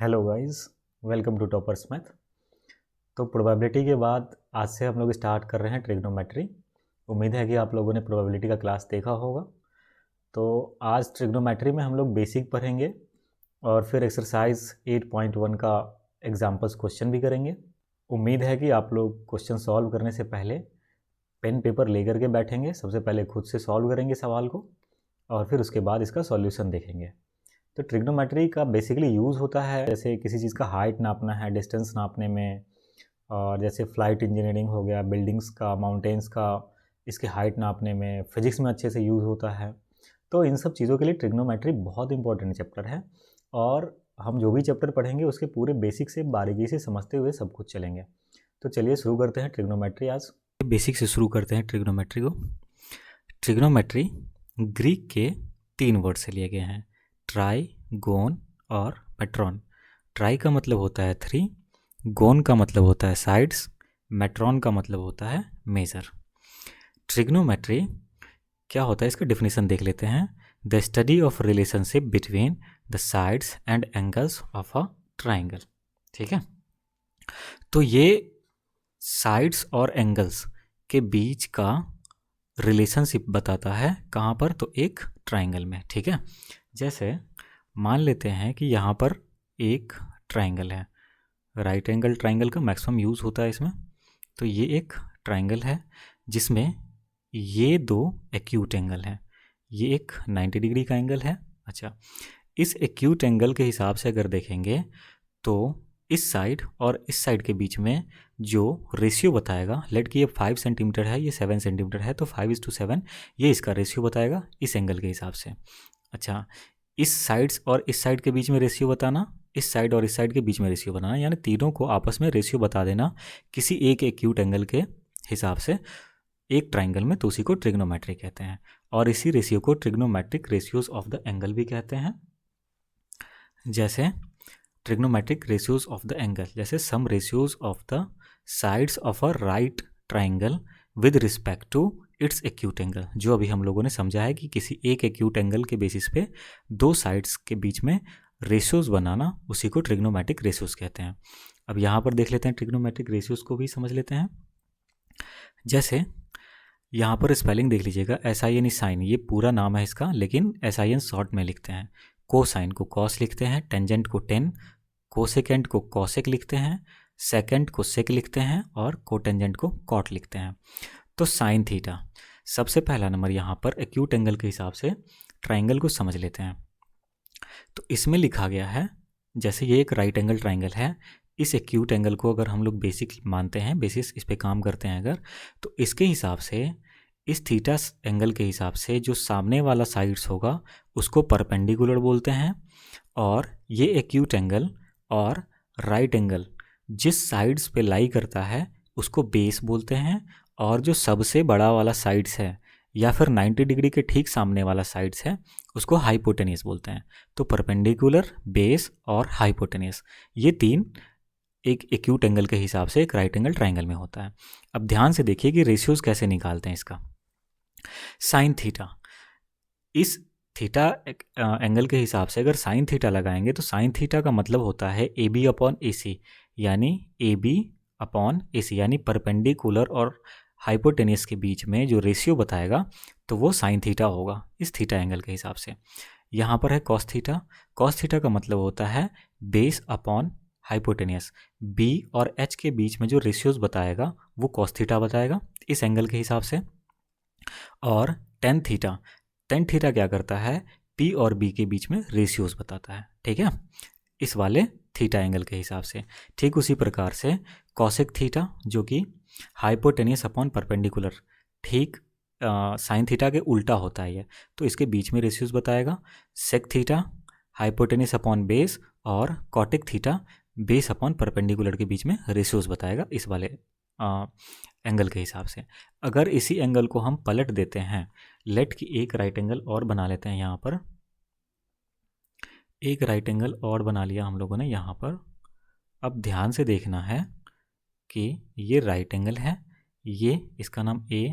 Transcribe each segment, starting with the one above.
Hello guys, welcome to toppers math. तो probability के बाद आज से हम लोग स्टार्ट कर रहे हैं ट्रिग्नोमेट्री। उम्मीद है कि आप लोगों ने प्रोबेबिलिटी का क्लास देखा होगा। तो आज ट्रिग्नोमेट्री में हम लोग बेसिक पढ़ेंगे और फिर एक्सरसाइज 8.1 का एग्जाम्पल्स क्वेश्चन भी करेंगे। उम्मीद है कि आप लोग क्वेश्चन सॉल्व करने से पहले पेन पेपर लेकर के बैठेंगे। सबसे पहले खुद से सॉल्व करेंगे सवाल को और फिर उसके बाद इसका सॉल्यूशन देखेंगे। तो ट्रिग्नोमेट्री का बेसिकली यूज़ होता है जैसे किसी चीज़ का हाइट नापना है, डिस्टेंस नापने में, और जैसे फ्लाइट इंजीनियरिंग हो गया, बिल्डिंग्स का, माउंटेन्स का, इसके हाइट नापने में, फिजिक्स में अच्छे से यूज़ होता है। तो इन सब चीज़ों के लिए ट्रिग्नोमेट्री बहुत इंपॉर्टेंट चैप्टर है और हम जो भी चैप्टर पढ़ेंगे उसके पूरे बेसिक से बारीकी से समझते हुए सब कुछ चलेंगे। तो चलिए शुरू करते हैं ट्रिग्नोमेट्री। आज बेसिक से शुरू करते हैं ट्रिग्नोमेट्री को। ट्रिग्नोमेट्री ग्रीक के 3 वर्ड से लिए गए हैं, ट्राई, गोन और मेट्रॉन। ट्राई का मतलब होता है 3, गोन का मतलब होता है साइड्स, मेट्रॉन का मतलब होता है मेजर। ट्रिग्नोमेट्री क्या होता है इसका डेफिनेशन देख लेते हैं। The study of relationship between the sides and angles of a triangle. ठीक है, तो ये साइड्स और एंगल्स के बीच का रिलेशनशिप बताता है। कहाँ पर? तो एक ट्राइंगल में। ठीक है, जैसे मान लेते हैं कि यहाँ पर एक ट्राइंगल है, राइट एंगल ट्राइंगल का मैक्सिमम यूज़ होता है इसमें। तो ये एक ट्राइंगल है जिसमें ये 2 एक्यूट एंगल हैं। ये एक 90 डिग्री का एंगल है। अच्छा, इस एक्यूट एंगल के हिसाब से अगर देखेंगे तो इस साइड और इस साइड के बीच में जो रेशियो बताएगा, लेट कि ये 5 सेंटीमीटर है, ये 7 सेंटीमीटर है, तो 5:7 ये इसका रेशियो बताएगा इस एंगल के हिसाब से। अच्छा, इस साइड्स और इस साइड के बीच में रेशियो बताना, इस साइड और इस साइड के बीच में रेशियो बनाना, यानी तीनों को आपस में रेशियो बता देना किसी एक एक्यूट एंगल के हिसाब से एक ट्राइंगल में, तो उसी को ट्रिग्नोमेट्री कहते हैं। और इसी रेशियो को trigonometric ratios of the angle भी कहते हैं। जैसे trigonometric ratios of the angle, जैसे some ratios of the sides of a right triangle with respect to its acute angle. जो अभी हम लोगों ने समझा है कि किसी एक एक्यूट एंगल के बेसिस पे 2 साइड्स के बीच में रेशियोज बनाना, उसी को ट्रिग्नोमेट्रिक रेशियोज कहते हैं। अब यहाँ पर देख लेते हैं, ट्रिग्नोमेट्रिक रेशियोज को भी समझ लेते हैं। जैसे यहाँ पर स्पेलिंग देख लीजिएगा, SIN साइन, ये पूरा नाम है इसका, लेकिन SIN शॉर्ट में लिखते हैं। कोसाइन को कॉस लिखते हैं, टेंजेंट को टेन, कोसेकेंड को कॉसेक लिखते हैं, सेकेंड को सेक लिखते हैं और कोटेंजेंट को कॉट लिखते हैं। तो साइन थीटा सबसे पहला नंबर यहाँ पर एक्यूट एंगल के हिसाब से ट्राइंगल को समझ लेते हैं। तो इसमें लिखा गया है, जैसे ये एक राइट एंगल ट्राइंगल है, इस एक्यूट एंगल को अगर हम लोग बेसिक मानते हैं, बेसिस इस पे काम करते हैं अगर, तो इसके हिसाब से, इस थीटा एंगल के हिसाब से जो सामने वाला साइड्स होगा उसको परपेंडिकुलर बोलते हैं, और ये एक्यूट एंगल और राइट एंगल जिस साइड्स पे लाई करता है उसको बेस बोलते हैं, और जो सबसे बड़ा वाला साइड्स है या फिर 90 डिग्री के ठीक सामने वाला साइड्स है उसको हाइपोटेनियस बोलते हैं। तो परपेंडिकुलर, बेस और हाइपोटेनियस, ये 3 एक एक्यूट एंगल के हिसाब से एक राइट एंगल ट्राइंगल में होता है। अब ध्यान से देखिए कि रेशियोज कैसे निकालते हैं इसका। साइन थीटा, इस थीटा एंगल के हिसाब से अगर साइन थीटा लगाएंगे तो साइन थीटा का मतलब होता है AB/AC, यानी AB/AC, यानी परपेंडिकुलर और हाइपोटेनियस के बीच में जो रेशियो बताएगा तो वो साइन थीटा होगा इस थीटा एंगल के हिसाब से। यहाँ पर है कॉस थीटा। कॉस थीटा का मतलब होता है बेस अपॉन हाइपोटेनियस, B और H के बीच में जो रेशियोज बताएगा वो कॉस थीटा बताएगा इस एंगल के हिसाब से। और टेन थीटा, टेन थीटा क्या करता है, P और B के बीच में रेशियोज बताता है। ठीक है, इस वाले थीटा एंगल के हिसाब से। ठीक उसी प्रकार से कॉसेक थीटा जो कि हाइपोटेनियस अपॉन परपेंडिकुलर, ठीक साइन थीटा के उल्टा होता है ये, तो इसके बीच में रेशियोज बताएगा। Sec theta hypotenuse upon base, और cot theta base upon perpendicular के बीच में रेशियोज बताएगा इस वाले एंगल के हिसाब से। अगर इसी एंगल को हम पलट देते हैं, लेट की एक राइट एंगल और बना लेते हैं, यहाँ पर एक राइट एंगल और बना लिया हम लोगों ने यहाँ पर। अब ध्यान से देखना है कि ये राइट एंगल है, ये इसका नाम A,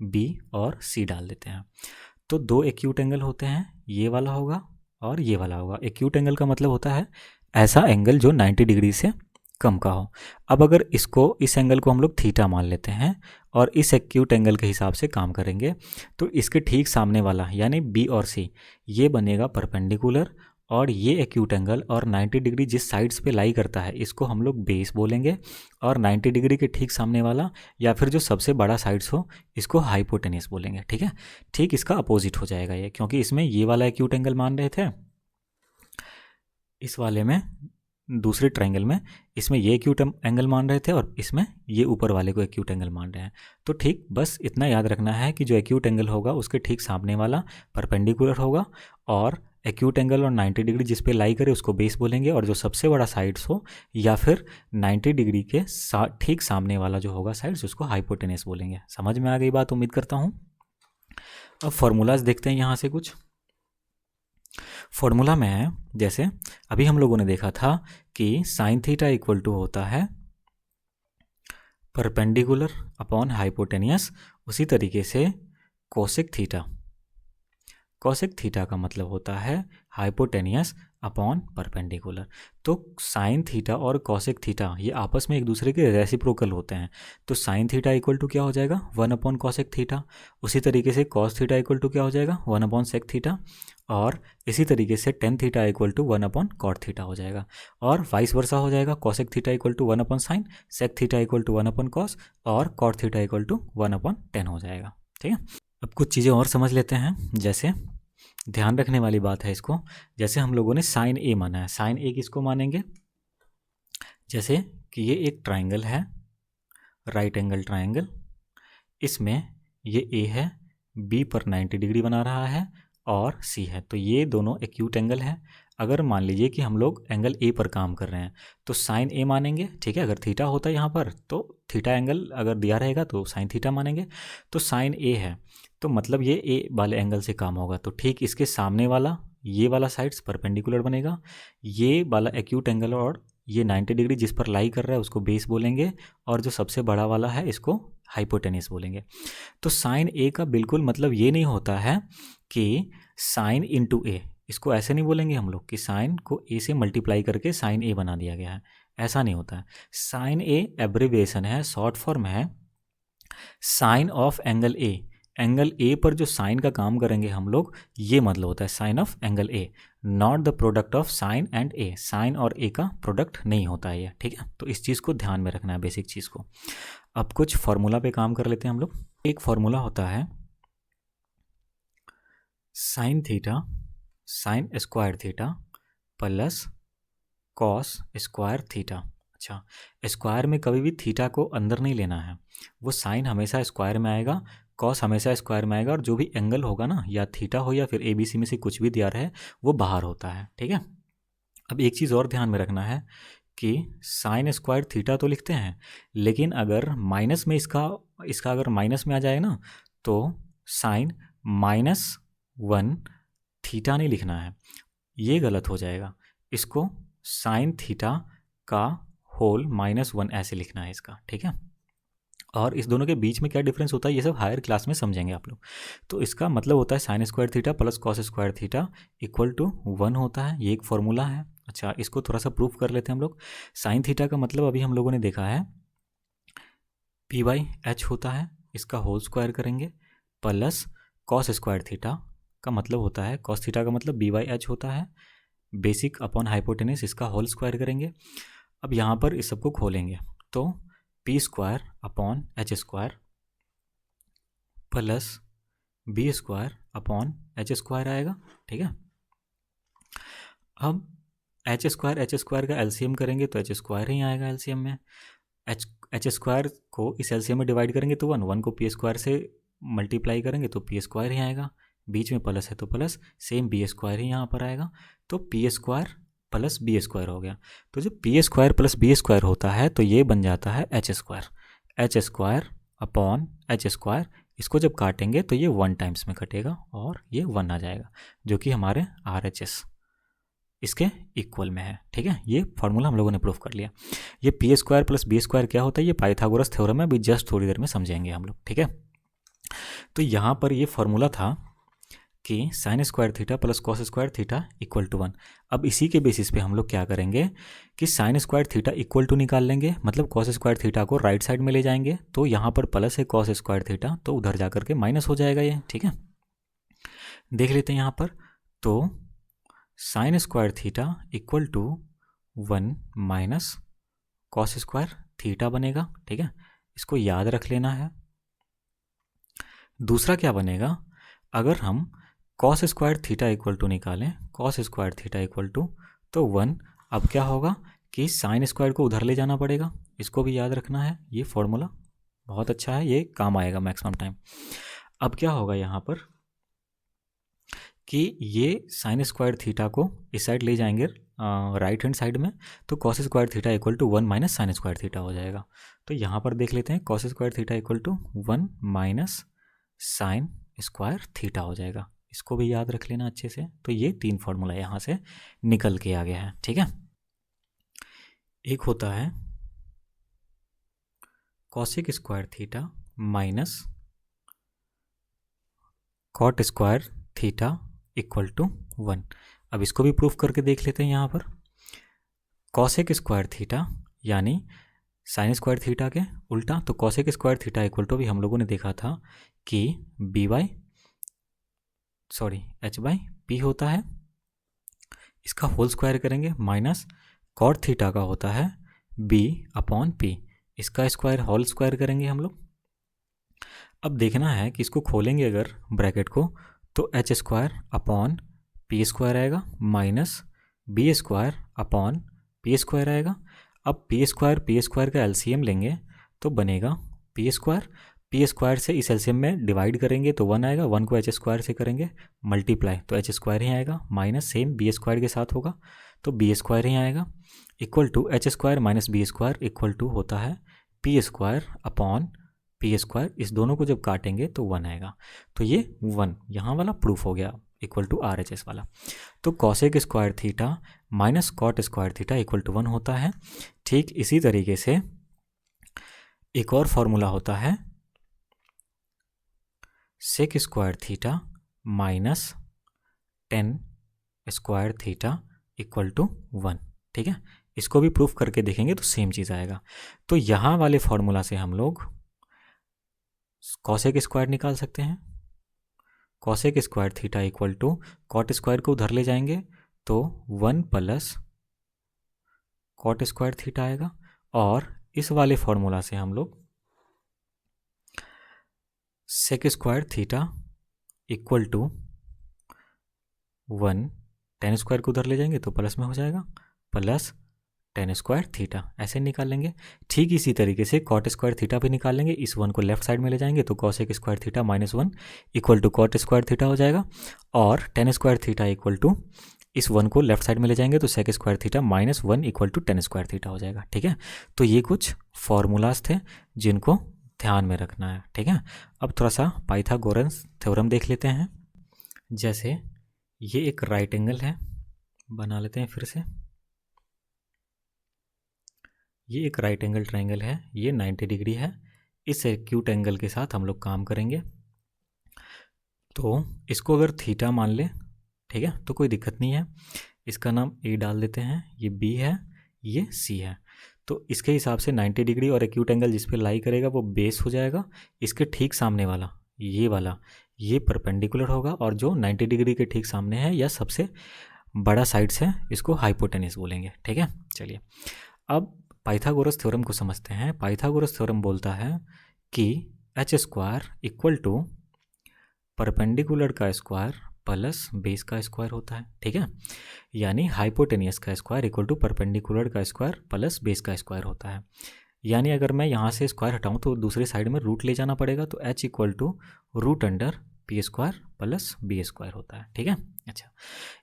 B और C डाल देते हैं। तो 2 एक्यूट एंगल होते हैं, ये वाला होगा और ये वाला होगा। एक्यूट एंगल का मतलब होता है ऐसा एंगल जो 90 डिग्री से कम का हो। अब अगर इस एंगल को हम लोग थीटा मान लेते हैं और इस एक्यूट एंगल के हिसाब से काम करेंगे, तो इसके ठीक सामने वाला यानी बी और सी ये बनेगा परपेंडिकुलर, और ये एक्यूट एंगल और 90 डिग्री जिस साइड्स पे लाई करता है इसको हम लोग बेस बोलेंगे, और 90 डिग्री के ठीक सामने वाला या फिर जो सबसे बड़ा साइड्स हो इसको हाइपोटेनियस बोलेंगे। ठीक है, ठीक इसका अपोजिट हो जाएगा ये, क्योंकि इसमें ये वाला एक्यूट एंगल मान रहे थे, इस वाले में दूसरे ट्रायंगल में इसमें ये एक्यूट एंगल मान रहे थे और इसमें ये ऊपर वाले को एक्यूट एंगल मान रहे हैं। तो ठीक बस इतना याद रखना है कि जो एक्यूट एंगल होगा उसके ठीक सामने वाला परपेंडिकुलर होगा, और एक्यूट एंगल और 90 डिग्री जिस पे लाई करे उसको बेस बोलेंगे, और जो सबसे बड़ा साइड्स हो या फिर 90 डिग्री के ठीक सामने वाला जो होगा साइड्स उसको हाइपोटेनस बोलेंगे। समझ में आ गई बात, उम्मीद करता हूँ। अब फॉर्मूलाज देखते हैं यहाँ से कुछ। फॉर्मूला में है, जैसे अभी हम लोगों ने देखा था कि साइन थीटा इक्वल टू होता है परपेंडिकुलर अपॉन हाइपोटेनियस, उसी तरीके से कोसेक थीटा, कोसेक थीटा का मतलब होता है हाइपोटेनियस अपॉन परपेंडिकुलर। तो साइन थीटा और कोसेक थीटा ये आपस में एक दूसरे के रेसिप्रोकल होते हैं, तो साइन थीटा इक्वल टू क्या हो जाएगा 1 अपॉन कोसेक थीटा, उसी तरीके से कॉस थीटा इक्वल टू क्या हो जाएगा 1 अपॉन सेक थीटा, और इसी तरीके से tan theta equal to 1 upon cot theta हो जाएगा, और वाइस वर्सा हो जाएगा cosec theta equal to 1 upon sine, sec theta equal to 1 upon cos, और cot theta equal to 1 upon 10 हो जाएगा। ठीक है, अब कुछ चीज़ें और समझ लेते हैं। जैसे ध्यान रखने वाली बात है इसको, जैसे हम लोगों ने साइन ए माना है, साइन ए किसको मानेंगे, जैसे कि ये एक ट्राइंगल है, राइट एंगल ट्राइंगल, इसमें ये ए है, बी पर 90 डिग्री बना रहा है और सी है, तो ये दोनों एक्यूट एंगल है। अगर मान लीजिए कि हम लोग एंगल ए पर काम कर रहे हैं तो साइन ए मानेंगे। ठीक है, अगर थीटा होता है यहाँ पर तो थीटा एंगल अगर दिया रहेगा तो साइन थीटा मानेंगे। तो साइन ए है तो मतलब ये ए वाले एंगल से काम होगा, तो ठीक इसके सामने वाला ये वाला साइड्स परपेंडिकुलर बनेगा, ये वाला एक्यूट एंगल और ये 90 डिग्री जिस पर लाई कर रहा है उसको बेस बोलेंगे, और जो सबसे बड़ा वाला है इसको हाइपोटेनियस बोलेंगे। तो साइन ए का बिल्कुल मतलब ये नहीं होता है कि साइन इंटू ए, इसको ऐसे नहीं बोलेंगे हम लोग कि साइन को ए से मल्टीप्लाई करके साइन ए बना दिया गया है, ऐसा नहीं होता है। साइन ए एब्रिविएशन है, शॉर्ट फॉर्म है sine of angle A. Angle A पर जो साइन का काम करेंगे हम लोग, ये मतलब होता है sine of angle A, not the product of sine and A. Sine और ए का प्रोडक्ट नहीं होता है ये। ठीक है, तो इस चीज़ को ध्यान में रखना है, बेसिक चीज़ को। अब कुछ फॉर्मूला पे काम कर लेते हैं हम लोग। एक फॉर्मूला होता है sine theta sine square theta plus cos square theta. अच्छा, स्क्वायर में कभी भी थीटा को अंदर नहीं लेना है, वो साइन हमेशा स्क्वायर में आएगा, कॉस हमेशा स्क्वायर में आएगा, और जो भी एंगल होगा ना, या थीटा हो या फिर ए बी सी में से कुछ भी दिया रहे, वो बाहर होता है। ठीक है, अब एक चीज़ और ध्यान में रखना है कि साइन स्क्वायर थीटा तो लिखते हैं, लेकिन अगर माइनस में इसका अगर माइनस में आ जाए ना, तो साइन -1 थीटा नहीं लिखना है, ये गलत हो जाएगा। इसको साइन थीटा का होल -1 ऐसे लिखना है इसका। ठीक है, और इस दोनों के बीच में क्या डिफरेंस होता है ये सब हायर क्लास में समझेंगे आप लोग। तो इसका मतलब होता है sine square theta plus cos square theta equal to 1 होता है, ये एक फॉर्मूला है। अच्छा, इसको थोड़ा सा प्रूफ कर लेते हैं हम लोग। साइन थीटा का मतलब अभी हम लोगों ने देखा है p/h होता है, इसका होल स्क्वायर करेंगे, प्लस कॉस स्क्वायर थीटा का मतलब होता है, कॉस थीटा का मतलब b/h होता है, बेसिक अपॉन हाइपोटेनिस, इसका होल स्क्वायर करेंगे। अब यहाँ पर इस सबको खोलेंगे तो p square upon h square plus b square upon h square आएगा। ठीक है, अब h स्क्वायर का एलसीएम करेंगे तो h स्क्वायर ही आएगा एलसीएम में। h स्क्वायर को इस एलसीएम में डिवाइड करेंगे तो 1 को p स्क्वायर से मल्टीप्लाई करेंगे तो p स्क्वायर ही आएगा, बीच में प्लस है तो प्लस, सेम b स्क्वायर ही यहाँ पर आएगा, तो p square plus B square हो गया। तो जब P square plus B square होता है तो ये बन जाता है H square upon H square. इसको जब काटेंगे तो ये 1 टाइम्स में कटेगा और ये 1 आ जाएगा, जो कि हमारे RHS इसके इक्वल में है। ठीक है, ये फॉर्मूला हम लोगों ने प्रूफ कर लिया। ये P square plus B square क्या होता है, ये पाइथागोरस थ्योरम है, अभी जस्ट थोड़ी देर में समझेंगे हम लोग। ठीक है, तो यहाँ पर ये फॉर्मूला था कि sine square theta plus cos square theta equal to 1। अब इसी के बेसिस पे हम लोग क्या करेंगे कि sine square theta equal to निकाल लेंगे, मतलब कॉस स्क्वायर थीटा को राइट साइड में ले जाएंगे, तो यहाँ पर प्लस है कॉस स्क्वायर थीटा, तो उधर जा करके माइनस हो जाएगा ये। ठीक है, देख लेते हैं यहाँ पर। तो sine square theta equal to 1 minus cos square theta बनेगा। ठीक है, इसको याद रख लेना है। दूसरा क्या बनेगा, अगर हम cos square theta equal to निकालें, cos square theta equal to तो 1। अब क्या होगा कि साइन स्क्वायर को उधर ले जाना पड़ेगा, इसको भी याद रखना है। ये फॉर्मूला बहुत अच्छा है, ये काम आएगा मैक्सिमम टाइम। अब क्या होगा यहाँ पर कि ये साइन स्क्वायर थीटा को इस साइड ले जाएंगे राइट हैंड साइड में, तो cos square theta equal to 1 minus sine square theta हो जाएगा। तो यहाँ पर देख लेते हैं, cos square theta equal to 1 minus sine square theta हो जाएगा। इसको भी याद रख लेना अच्छे से। तो ये 3 फॉर्मूला यहाँ से निकल के आ गया है। ठीक है, एक होता है cosec square theta minus cot square theta equal to 1। अब इसको भी प्रूफ करके देख लेते हैं। यहाँ पर कॉसेक स्क्वायर थीटा यानी साइन स्क्वायर थीटा के उल्टा, तो cosec square theta equal to भी हम लोगों ने देखा था कि h बाई पी होता है, इसका होल स्क्वायर करेंगे, माइनस कॉट थीटा का होता है b अपॉन पी, इसका स्क्वायर होल स्क्वायर करेंगे हम लोग। अब देखना है कि इसको खोलेंगे अगर ब्रैकेट को, तो h square upon P square आएगा, minus B square upon P square आएगा। अब पी स्क्वायर का एलसीएम लेंगे तो बनेगा पी स्क्वायर से इस एलसीएम में डिवाइड करेंगे तो 1 आएगा, 1 को एच स्क्वायर से करेंगे मल्टीप्लाई तो एच स्क्वायर ही आएगा, माइनस सेम बी स्क्वायर के साथ होगा तो बी स्क्वायर ही आएगा, equal to H square minus B square equal to होता है P square upon P square. इस दोनों को जब काटेंगे तो 1 आएगा, तो ये 1 यहाँ वाला प्रूफ हो गया equal to R H S वाला। तो cosec square theta minus cot square theta equal to 1 होता है। ठीक इसी तरीके से एक और फॉर्मूला होता है sec square theta minus tan square theta equal to 1। ठीक है, इसको भी प्रूफ करके देखेंगे तो सेम चीज़ आएगा। तो यहाँ वाले फॉर्मूला से हम लोग कॉसेक स्क्वायर निकाल सकते हैं। Cosec square theta equal to cot square को उधर ले जाएंगे तो 1 प्लस कॉट स्क्वायर थीटा आएगा, और इस वाले फॉर्मूला से हम लोग sec square theta equal to 1 tan square को उधर ले जाएंगे तो प्लस में हो जाएगा, प्लस टेन स्क्वायर थीटा ऐसे निकाल लेंगे। ठीक इसी तरीके से कॉट स्क्वायर थीटा भी निकाल लेंगे, इस 1 को लेफ्ट साइड में ले जाएंगे तो cosec square theta minus 1 equal to cot square theta हो जाएगा, और tan square theta equal to इस 1 को लेफ्ट साइड में ले जाएंगे तो sec square theta minus 1 equal to tan square theta हो जाएगा। ठीक है, तो ये कुछ फॉर्मूलाज थे जिनको ध्यान में रखना है। ठीक है, अब थोड़ा सा पाइथागोरस थ्योरम देख लेते हैं। जैसे ये एक राइट एंगल है, बना लेते हैं फिर से। ये एक राइट एंगल ट्रायंगल है, ये 90 डिग्री है। इस एक्यूट एंगल के साथ हम लोग काम करेंगे, तो इसको अगर थीटा मान ले, ठीक है, तो कोई दिक्कत नहीं है। इसका नाम ए डाल देते हैं, ये बी है, ये सी है। तो इसके हिसाब से 90 डिग्री और एक्यूट एंगल जिस पे लाई करेगा वो बेस हो जाएगा। इसके ठीक सामने वाला ये वाला ये परपेंडिकुलर होगा, और जो 90 डिग्री के ठीक सामने है या सबसे बड़ा साइड से इसको हाइपोटेनस बोलेंगे। ठीक है, चलिए अब पाइथागोरस थ्योरम को समझते हैं। पाइथागोरस थ्योरम बोलता है कि H square equal to perpendicular का स्क्वायर प्लस बेस का स्क्वायर होता है। ठीक है, यानी हाइपोटेनियस का स्क्वायर इक्वल टू परपेंडिकुलर का स्क्वायर प्लस बेस का स्क्वायर होता है। यानी अगर मैं यहाँ से स्क्वायर हटाऊँ तो दूसरे साइड में रूट ले जाना पड़ेगा, तो H equal to root under P square plus B square होता है। ठीक है, अच्छा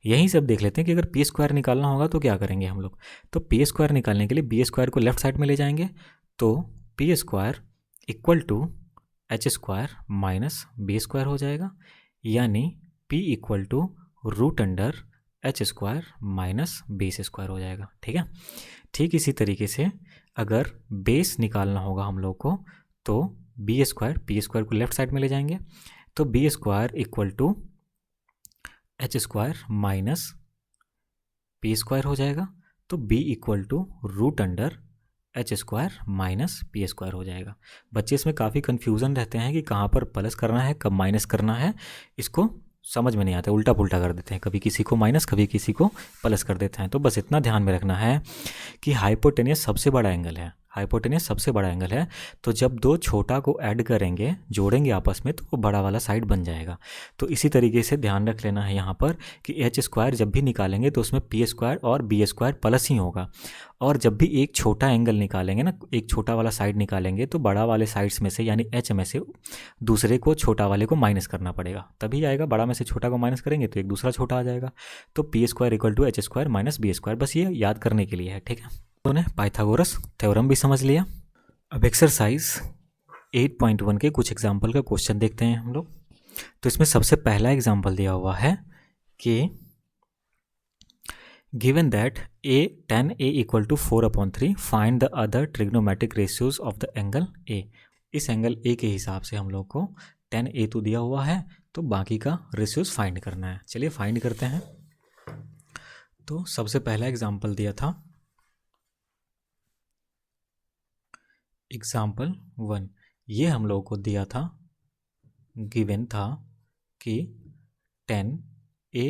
यहीं से अब देख लेते हैं कि अगर पी स्क्वायर निकालना होगा तो क्या करेंगे हम लोग। तो पी स्क्वायर निकालने के लिए बी स्क्वायर को लेफ्ट साइड में ले जाएंगे, तो P square equal to H square minus B square हो जाएगा, यानी P equal to root under H square minus base square हो जाएगा। ठीक है, ठीक इसी तरीके से अगर बेस निकालना होगा हम लोग को, तो बी स्क्वायर पी स्क्वायर को लेफ्ट साइड में ले जाएंगे, तो B square equal to H square minus P square हो जाएगा। तो B equal to root under H square minus P square हो जाएगा। बच्चे इसमें काफ़ी कन्फ्यूज़न रहते हैं कि कहाँ पर प्लस करना है, कब माइनस करना है, इसको समझ में नहीं आता, उल्टा पुल्टा कर देते हैं, कभी किसी को माइनस कभी किसी को प्लस कर देते हैं। तो बस इतना ध्यान में रखना है कि हाइपोटेनियस सबसे बड़ा एंगल है, हाइपोटेनियस सबसे बड़ा एंगल है। तो जब दो छोटा को ऐड करेंगे, जोड़ेंगे आपस में, तो वो बड़ा वाला साइड बन जाएगा। तो इसी तरीके से ध्यान रख लेना है यहाँ पर कि एच स्क्वायर जब भी निकालेंगे तो उसमें पी स्क्वायर और बी स्क्वायर प्लस ही होगा। और जब भी एक छोटा एंगल निकालेंगे ना, एक छोटा वाला साइड निकालेंगे, तो बड़ा वाले साइड्स में से यानी एच में से दूसरे को छोटा वाले को माइनस करना पड़ेगा, तभी आएगा। बड़ा में से छोटा को माइनस करेंगे तो एक दूसरा छोटा आ जाएगा। तो P square equal to H square minus B square, बस ये याद करने के लिए है, ठीक है। तो ने पाइथागोरस थ्योरम भी समझ लिया। अब एक्सरसाइज 8.1 के कुछ एग्जाम्पल का क्वेश्चन देखते हैं हम लोग। तो इसमें सबसे पहला एग्जाम्पल दिया हुआ है कि given that tan A equal to 4/3 find the other trigonometric ratios of the angle A। इस एंगल A के हिसाब से हम लोग को tan A तो दिया हुआ है, तो बाकी का रेशियोज फाइंड करना है। चलिए फाइंड करते हैं। तो सबसे पहला एग्जाम्पल दिया था एग्जाम्पल 1, ये हम लोग को दिया था, गिवन था कि tan A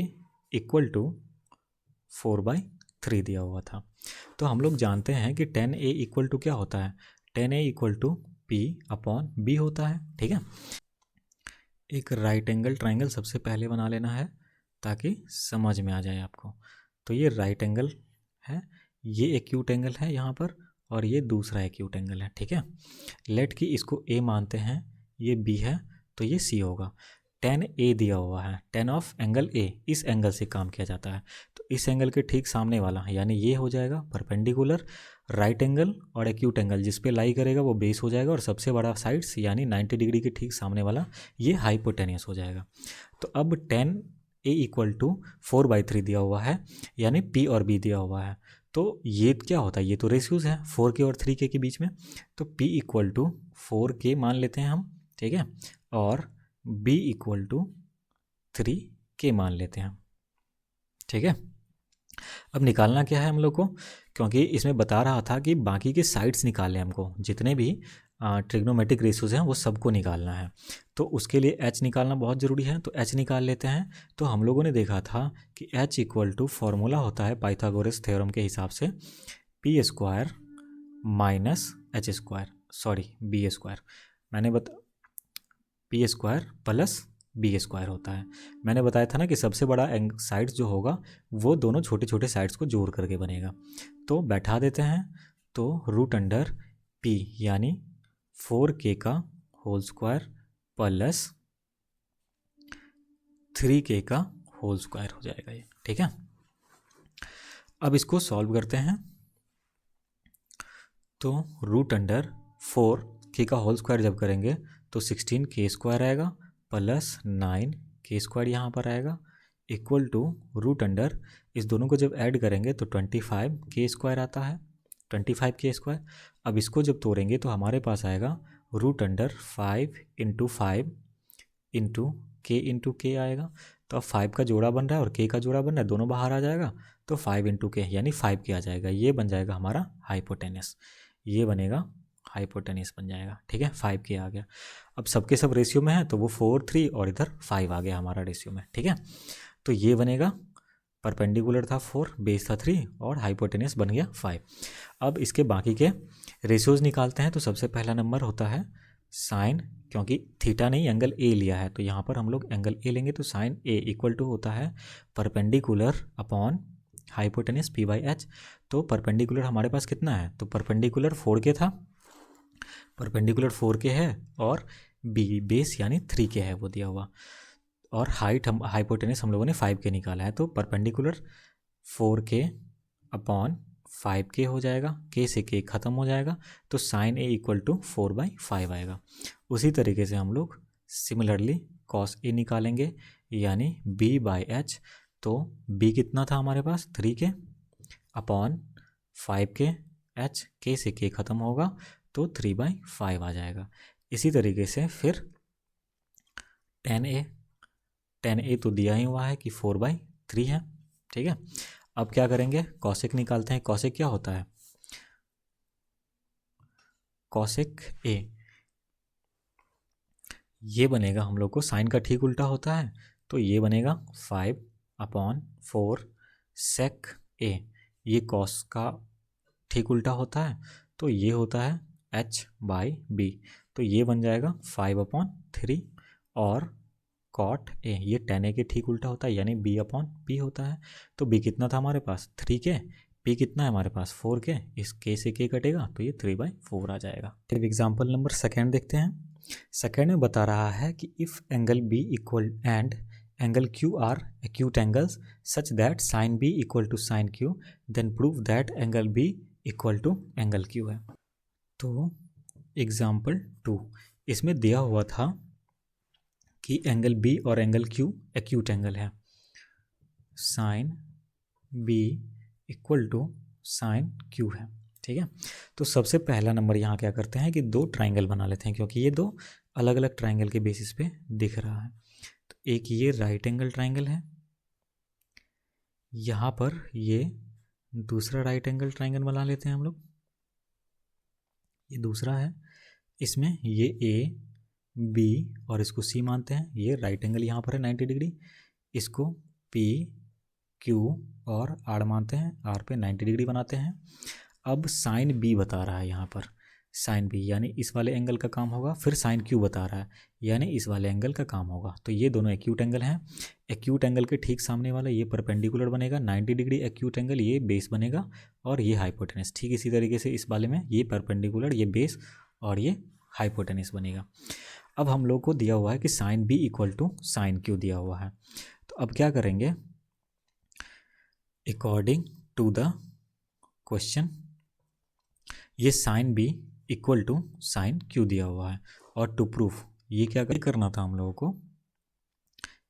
इक्वल टू 4/3 दिया हुआ था। तो हम लोग जानते हैं कि tan A इक्वल टू क्या होता है, tan A equal to P/B होता है, ठीक है। एक राइट एंगल ट्राइंगल सबसे पहले बना लेना है ताकि समझ में आ जाए आपको। तो ये राइट एंगल है, ये एक्यूट एंगल है यहाँ पर, और ये दूसरा एक्यूट एंगल है, ठीक है। लेट की इसको A मानते हैं, ये B है तो ये C होगा। tan A दिया हुआ है, tan ऑफ एंगल A, इस एंगल से काम किया जाता है। तो इस एंगल के ठीक सामने वाला यानी ये हो जाएगा परपेंडिकुलर। राइट एंगल और एक्यूट एंगल जिस पे लाई करेगा वो बेस हो जाएगा, और सबसे बड़ा साइड्स यानी 90 डिग्री के ठीक सामने वाला ये हाइपोटेनियस हो जाएगा। तो अब tan A इक्वल टू 4/3 दिया हुआ है, यानी P और B दिया हुआ है। तो ये क्या होता है, ये तो रेशियोज है 4K और 3K के बीच में। तो P इक्वल टू 4K मान लेते हैं हम, ठीक है, और B इक्वल टू 3K मान लेते हैं, ठीक है। अब निकालना क्या है हम लोग को, क्योंकि इसमें बता रहा था कि बाकी के साइड्स निकालने हमको, जितने भी ट्रिग्नोमेट्रिक रेशियोज हैं वो सबको निकालना है। तो उसके लिए h निकालना बहुत ज़रूरी है, तो h निकाल लेते हैं। तो हम लोगों ने देखा था कि h इक्वल टू फॉर्मूला होता है पाइथागोरस थ्योरम के हिसाब से P square minus H square, sorry B square, मैंने P square plus B square होता है। मैंने बताया था ना कि सबसे बड़ा साइड्स जो होगा वो दोनों छोटे छोटे साइड्स को जोड़ करके बनेगा। तो बैठा देते हैं, तो रूट अंडर पी यानी 4K का होल स्क्वायर प्लस 3K का होल स्क्वायर हो जाएगा ये, ठीक है। अब इसको सॉल्व करते हैं। तो रूट अंडर 4K का होल स्क्वायर जब करेंगे तो 16K स्क्वायर आएगा प्लस 9K स्क्वायर यहाँ पर आएगा, इक्वल टू रूट अंडर, इस दोनों को जब ऐड करेंगे तो 25K स्क्वायर आता है, 25K स्क्वायर। अब इसको जब तोड़ेंगे तो हमारे पास आएगा root under 5 into 5 into K आएगा। तो अब 5 का जोड़ा बन रहा है और K का जोड़ा बन रहा है, दोनों बाहर आ जाएगा, तो 5 इंटू K यानी 5K आ जाएगा। ये बन जाएगा हमारा हाइपोटेनस, ये बनेगा हाइपोटेनस बन जाएगा, ठीक है। 5K आ गया। अब सबके सब रेशियो में है तो वो 4 3 और इधर 5 आ गया हमारा रेशियो में, ठीक है। तो ये बनेगा, परपेंडिकुलर था 4, बेस था 3 और हाइपोटेनस बन गया 5। अब इसके बाकी के रेशियोज निकालते हैं। तो सबसे पहला नंबर होता है साइन, क्योंकि थीटा नहीं एंगल ए लिया है तो यहाँ पर हम लोग एंगल ए लेंगे, तो साइन ए इक्वल टू होता है परपेंडिकुलर अपॉन हाइपोटेनस P/H। तो परपेंडिकुलर हमारे पास कितना है, तो परपेंडिकुलर 4K था, परपेंडिकुलर 4K है, और बी बेस यानी 3K है वो दिया हुआ, और हाइट हम हाइपोटेनस हम लोगों ने 5K निकाला है। तो परपेंडिकुलर 4K अपॉन 5K हो जाएगा, K से K ख़त्म हो जाएगा, तो साइन A इक्वल टू 4/5 आएगा। उसी तरीके से हम लोग सिमिलरली कॉस A निकालेंगे, यानी B/H। तो B कितना था हमारे पास 3K upon 5K, H K से K ख़त्म होगा तो 3/5 आ जाएगा। इसी तरीके से फिर tan A 10a तो दिया ही हुआ है कि 4/3 है, ठीक है। अब क्या करेंगे, कॉसेक निकालते हैं। कॉसेक क्या होता है, कॉसेक a ये बनेगा हम लोग को, साइन का ठीक उल्टा होता है, तो ये बनेगा 5/4 सेक a। ये कॉस का ठीक उल्टा होता है, तो ये होता है h/b, तो ये बन जाएगा 5/3। और कॉट a ये tan a के ठीक उल्टा होता है, यानी b/p होता है। तो b कितना था हमारे पास 3k, p कितना है हमारे पास 4k, इस k से k कटेगा तो ये 3/4 आ जाएगा। फिर एग्जाम्पल नंबर सेकेंड देखते हैं। सेकेंड में बता रहा है कि if angle b equal and angle q are acute angles such that sine b equal to sine q, then prove that angle b equal to angle q है। तो example 2 इसमें दिया हुआ था कि एंगल b और एंगल q एक्यूट एंगल है, sine b equal to sine q है, ठीक है। तो सबसे पहला नंबर यहाँ क्या करते हैं कि दो ट्राइंगल बना लेते हैं, क्योंकि ये दो अलग अलग ट्राइंगल के बेसिस पे दिख रहा है। तो एक ये राइट एंगल ट्राइंगल है, यहाँ पर ये दूसरा राइट एंगल ट्राइंगल बना लेते हैं हम लोग, ये दूसरा है, इसमें ये ए बी और इसको सी मानते हैं। ये राइट एंगल यहाँ पर है 90 डिग्री, इसको पी क्यू और आर मानते हैं, आर पे 90 डिग्री बनाते हैं। अब साइन बी बता रहा है यहाँ पर, साइन बी यानी इस वाले एंगल का काम होगा, फिर साइन क्यू बता रहा है यानी इस वाले एंगल का काम होगा। तो ये दोनों एक्यूट एंगल हैं। एक्यूट एंगल के ठीक सामने वाला ये परपेंडिकुलर बनेगा 90 डिग्री एक्यूट एंगल, ये बेस बनेगा, और ये हाइपोटेनस। ठीक इसी तरीके से इस वाले में ये परपेंडिकुलर, ये बेस और ये हाइपोटेनस बनेगा। अब हम लोग को दिया हुआ है कि sine B equal to sine Q दिया हुआ है। तो अब क्या करेंगे, अकॉर्डिंग टू द क्वेश्चन ये sine B equal to sine Q दिया हुआ है, और टू प्रूफ ये क्या करना था हम लोगों को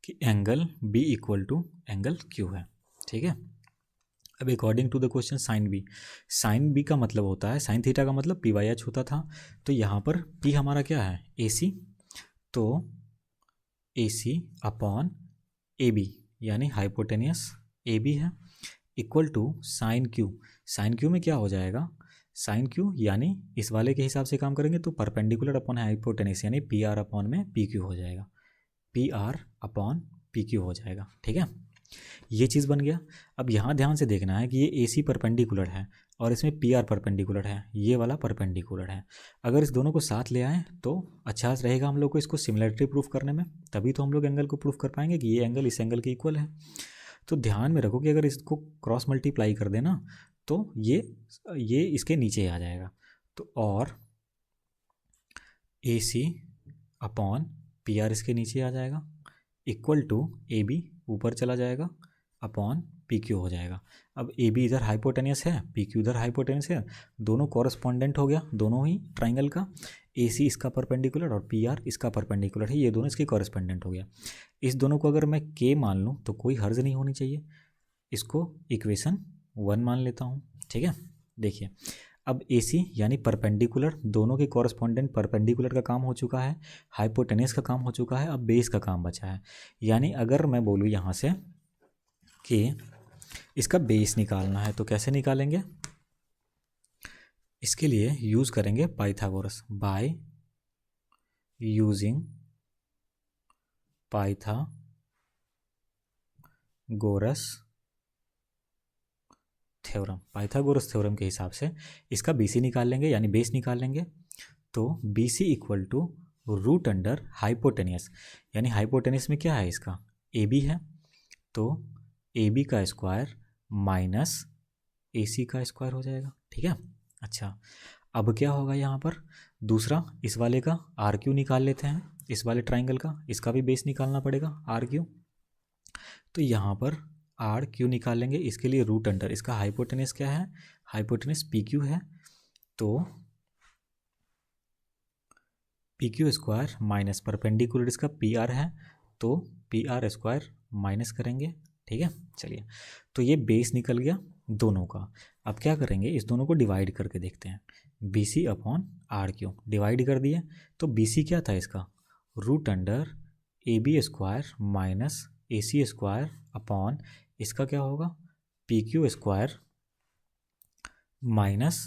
कि angle B equal to angle Q है, ठीक है। अब according to the question sine B का मतलब होता है, साइन थीटा का मतलब पी बाई एच होता था। तो यहाँ पर पी हमारा क्या है ए सी, तो A C upon A B यानी हाइपोटेनियस ए बी है, equal to sine Q. Sine Q में क्या हो जाएगा, साइन क्यू यानी इस वाले के हिसाब से काम करेंगे तो परपेंडिकुलर अपॉन हाइपोटेनिस यानी पी आर अपॉन में पी क्यू हो जाएगा, P R upon P Q हो जाएगा, ठीक है। ये चीज़ बन गया। अब यहाँ ध्यान से देखना है कि ये ए सी परपेंडिकुलर है और इसमें पी आर परपेंडिकुलर है, ये वाला परपेंडिकुलर है। अगर इस दोनों को साथ ले आएँ तो अच्छा रहेगा हम लोग को इसको सिमिलरिटी प्रूफ करने में, तभी तो हम लोग एंगल को प्रूफ कर पाएंगे कि ये एंगल इस एंगल के इक्वल है। तो ध्यान में रखो कि अगर इसको क्रॉस मल्टीप्लाई कर देना तो ये इसके नीचे आ जाएगा। तो और ए सी अपॉन पी आर इसके नीचे आ जाएगा, इक्वल टू ए बी ऊपर चला जाएगा अपॉन पी क्यू हो जाएगा। अब ए बी इधर हाइपोटेनियस है, पी क्यू इधर हाइपोटेनियस है, दोनों कॉरस्पॉन्डेंट हो गया दोनों ही ट्राइंगल का। ए सी इसका परपेंडिकुलर और पी आर इसका परपेंडिकुलर है, ये दोनों इसके कॉरस्पॉन्डेंट हो गया। इस दोनों को अगर मैं के मान लूँ तो कोई हर्ज नहीं होनी चाहिए, इसको इक्वेशन 1 मान लेता हूँ, ठीक है। देखिए अब ए सी यानी परपेंडिकुलर, दोनों के कॉरस्पॉन्डेंट परपेंडिकुलर का काम हो चुका है, हाइपोटेनियस का काम हो चुका है, अब बेस का काम बचा है। यानी अगर मैं बोलूँ यहाँ से कि इसका बेस निकालना है तो कैसे निकालेंगे, इसके लिए यूज़ करेंगे Pythagoras, by using Pythagoras theorem. Pythagoras theorem के हिसाब से इसका BC निकाल लेंगे यानी बेस निकाल लेंगे। तो BC equal to root under hypotenuse, यानी हाइपोटेनियस में क्या है इसका AB है, तो AB का स्क्वायर माइनस AC का स्क्वायर हो जाएगा, ठीक है। अच्छा अब क्या होगा यहाँ पर, दूसरा इस वाले का RQ निकाल लेते हैं, इस वाले ट्राइंगल का, इसका भी बेस निकालना पड़ेगा RQ। तो यहाँ पर आर क्यू निकाल लेंगे, इसके लिए रूट अंडर इसका हाइपोटेनस क्या है, हाइपोटेनस पी क्यू है, तो P Q square minus perpendicular इसका पी आर है तो पी आर स्क्वायर माइनस करेंगे, ठीक है। चलिए तो ये बेस निकल गया दोनों का। अब क्या करेंगे, इस दोनों को डिवाइड करके देखते हैं, B C upon R Q divide कर दिए, तो बी सी क्या था इसका root under A B square minus A C square upon इसका क्या होगा P Q square minus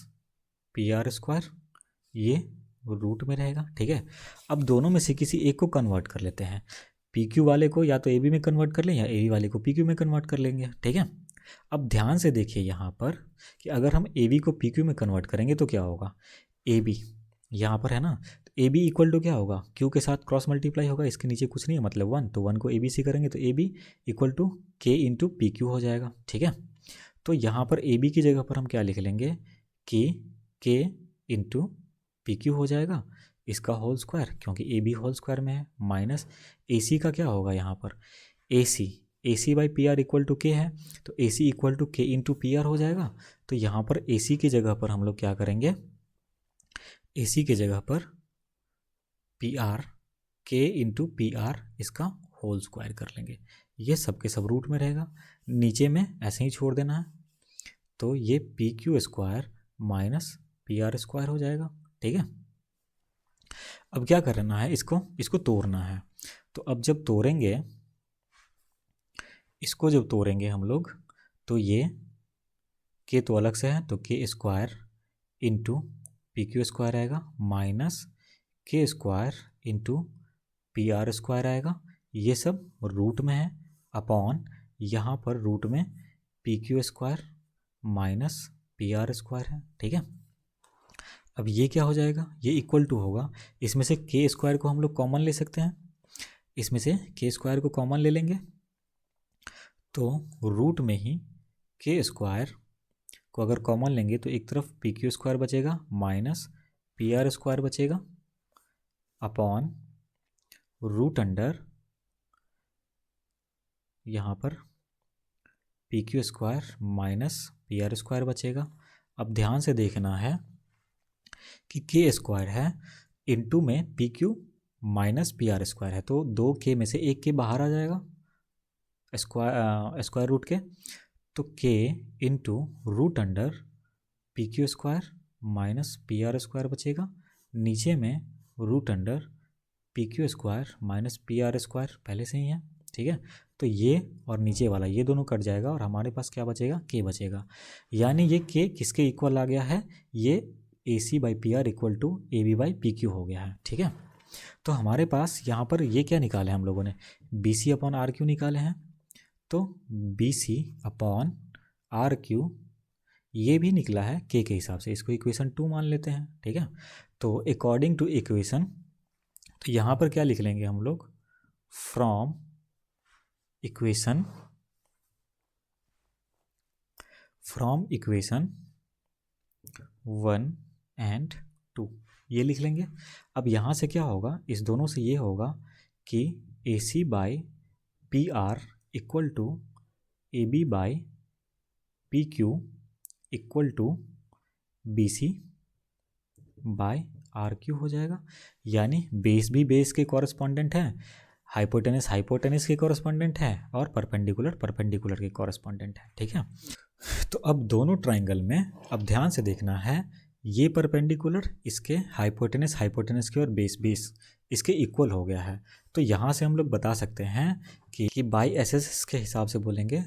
P R square, ये रूट में रहेगा। ठीक है, अब दोनों में से किसी एक को कन्वर्ट कर लेते हैं। पी क्यू वाले को या तो ए बी में कन्वर्ट कर लें या ए बी वाले को पी क्यू में कन्वर्ट कर लेंगे। ठीक है, अब ध्यान से देखिए यहाँ पर कि अगर हम ए बी को पी क्यू में कन्वर्ट करेंगे तो क्या होगा, ए बी यहाँ पर है ना, तो ए बी इक्वल टू क्या होगा, क्यू के साथ क्रॉस मल्टीप्लाई होगा, इसके नीचे कुछ नहीं है मतलब 1, तो 1 को ए बी से करेंगे तो ए B equal to K into P Q हो जाएगा। ठीक है, तो यहाँ पर ए बी की जगह पर हम क्या लिख लेंगे कि के इंटू पी क्यू हो जाएगा, इसका होल स्क्वायर क्योंकि ए बी होल स्क्वायर में है, माइनस ए सी का क्या होगा यहाँ पर A C by P R equal to K है, तो A C equal to K into P R हो जाएगा। तो यहाँ पर ए सी की जगह पर हम लोग क्या करेंगे, ए सी की जगह पर पी आर के इंटू पी आर इसका होल स्क्वायर कर लेंगे, ये सब के सब रूट में रहेगा, नीचे में ऐसे ही छोड़ देना है, तो ये P Q square minus P R square हो जाएगा। ठीक है, अब क्या करना है, इसको तोड़ना है। तो अब जब तोड़ेंगे, इसको जब तोड़ेंगे हम लोग, तो ये के तो अलग से है, तो के square into P Q square आएगा माइनस के square into P R square आएगा, ये सब रूट में है, अपॉन यहाँ पर रूट में P Q square minus P R square है। ठीक है, अब ये क्या हो जाएगा, ये इक्वल टू होगा, इसमें से के स्क्वायर को हम लोग कॉमन ले सकते हैं, इसमें से के स्क्वायर को कॉमन ले लेंगे, तो रूट में ही के स्क्वायर को अगर कॉमन लेंगे तो एक तरफ पी क्यू स्क्वायर बचेगा माइनस पी आर स्क्वायर बचेगा, अपॉन रूट अंडर यहाँ पर P Q square minus P R square बचेगा। अब ध्यान से देखना है कि के स्क्वायर है इंटू में P Q minus P R square है, तो 2 के में से एक के बाहर आ जाएगा स्क्वायर रूट के, तो K into root under P Q square minus P R square बचेगा, नीचे में root under P Q square minus P R square पहले से ही है। ठीक है, तो ये और नीचे वाला ये दोनों कट जाएगा और हमारे पास क्या बचेगा, के बचेगा, यानी ये के किसके इक्वल आ गया है, ये A C by P R equal to A B by P Q हो गया है। ठीक है, तो हमारे पास यहाँ पर ये क्या निकाले हम लोगों ने, B C upon R Q निकाले हैं, तो B C upon R Q ये भी निकला है के हिसाब से, इसको इक्वेशन 2 मान लेते हैं। ठीक है, तो अकॉर्डिंग टू इक्वेशन, तो यहाँ पर क्या लिख लेंगे हम लोग, फ्रॉम इक्वेशन 1 एंड 2 ये लिख लेंगे। अब यहाँ से क्या होगा, इस दोनों से ये होगा कि A C by P R equal to A B by P Q equal to B C by R Q हो जाएगा, यानी बेस भी बेस के कॉरस्पॉन्डेंट है, हाइपोटेनस हाइपोटेनस के कॉरस्पॉन्डेंट है, और परपेंडिकुलर परपेंडिकुलर के कॉरस्पॉन्डेंट है। ठीक है, तो अब दोनों ट्राइंगल में अब ध्यान से देखना है, ये परपेंडिकुलर इसके हाइपोटेनस हाइपोटेनस के और बेस बेस इसके इक्वल हो गया है, तो यहाँ से हम लोग बता सकते हैं कि बाई एस एस के हिसाब से बोलेंगे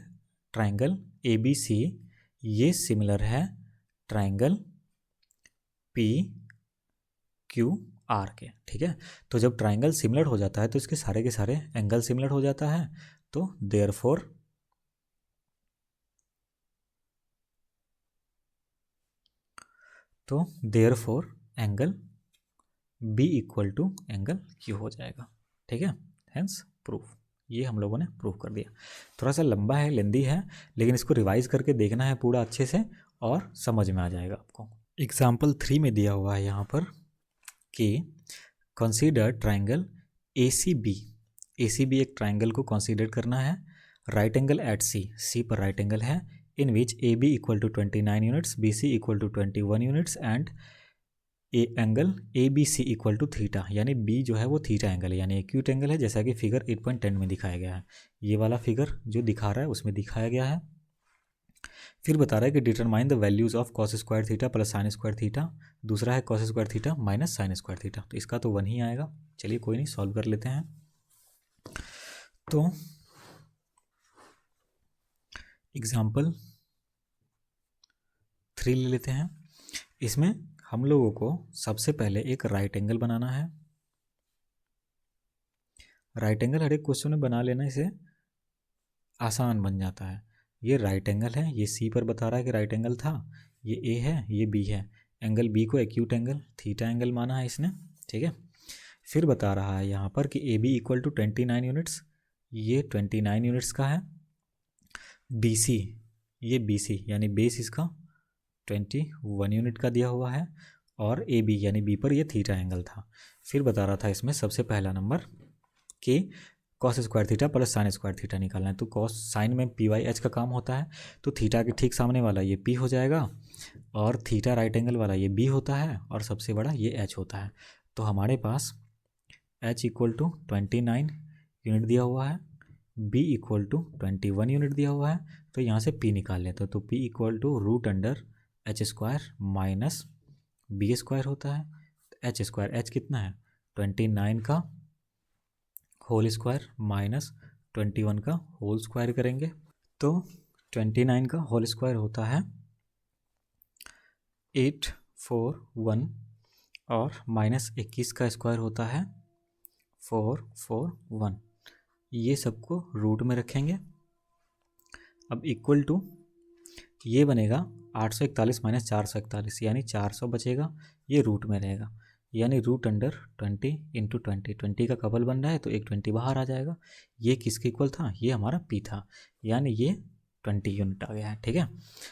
ट्राइंगल ए बी सी ये सिमिलर है ट्राइंगल पी क्यू आर के। ठीक है, तो जब ट्राइंगल सिमिलर हो जाता है तो इसके सारे के सारे एंगल सिमिलर हो जाता है, तो therefore angle B equal to angle Q हो जाएगा। ठीक है, हेंस प्रूफ, ये हम लोगों ने प्रूफ कर दिया। थोड़ा सा लंबा है, लेंदी है, लेकिन इसको रिवाइज करके देखना है पूरा अच्छे से और समझ में आ जाएगा आपको। एग्जाम्पल 3 में दिया हुआ है यहाँ पर कि consider triangle A C B एक ट्राइंगल को कंसीडर करना है, राइट एंगल एट सी पर राइट एंगल है, in which A B equal to 29 units, B C equal to 21 units and angle A B C equal to theta, यानी B जो है वो थीटा एंगल है, यानी एक्यूट एंगल है, जैसा कि फिगर 8.10 में दिखाया गया है। ये वाला फिगर जो दिखा रहा है उसमें दिखाया गया है। फिर बता रहा है कि determine the values of cos square theta plus sign square theta, दूसरा है cos square theta minus sine square theta, तो इसका तो 1 ही आएगा। चलिए कोई नहीं, सॉल्व कर लेते हैं। तो एग्जाम्पल 3 ले लेते हैं। इसमें हम लोगों को सबसे पहले एक राइट एंगल बनाना है। राइट एंगल हर एक क्वेश्चन में बना लेना, इसे आसान बन जाता है। ये राइट एंगल है, ये सी पर बता रहा है कि राइट एंगल था, ये ए है, ये बी है। एंगल बी को एक्यूट एंगल थीटा एंगल माना है इसने, ठीक है। फिर बता रहा है यहाँ पर कि A B equal to 29 units, ये 29 यूनिट्स का है। बी सी, ये बी सी यानी बेस इसका 21 यूनिट का दिया हुआ है, और ए बी यानी बी पर ये थीटा एंगल था। फिर बता रहा था इसमें सबसे पहला नंबर कि cos square theta plus sign square theta निकालना है। तो कॉस साइन में पी वाई एच का काम होता है, तो थीटा के ठीक सामने वाला ये पी हो जाएगा, और थीटा राइट एंगल वाला ये बी होता है, और सबसे बड़ा ये एच होता है। तो हमारे पास एच इक्वल टू 29 यूनिट दिया हुआ है, बी इक्वल टू 21 यूनिट दिया हुआ है। तो यहाँ से पी निकाल लेते हैं, तो P equal to root under H square minus B square होता है। एच स्क्वायर, एच कितना है 29 का होल स्क्वायर माइनस 21 का होल स्क्वायर करेंगे, तो 29 का होल स्क्वायर होता है 841, और माइनस 21 का स्क्वायर होता है 441। ये सबको रूट में रखेंगे। अब इक्वल टू ये बनेगा 841 माइनस 441, यानी 400 बचेगा, ये रूट में रहेगा, यानी रूट अंडर 20 इंटू 20 का कपल बन रहा है, तो एक 20 बाहर आ जाएगा। ये किसके इक्वल था, ये हमारा पी था, यानी ये 20 यूनिट आ गया है, ठीक है।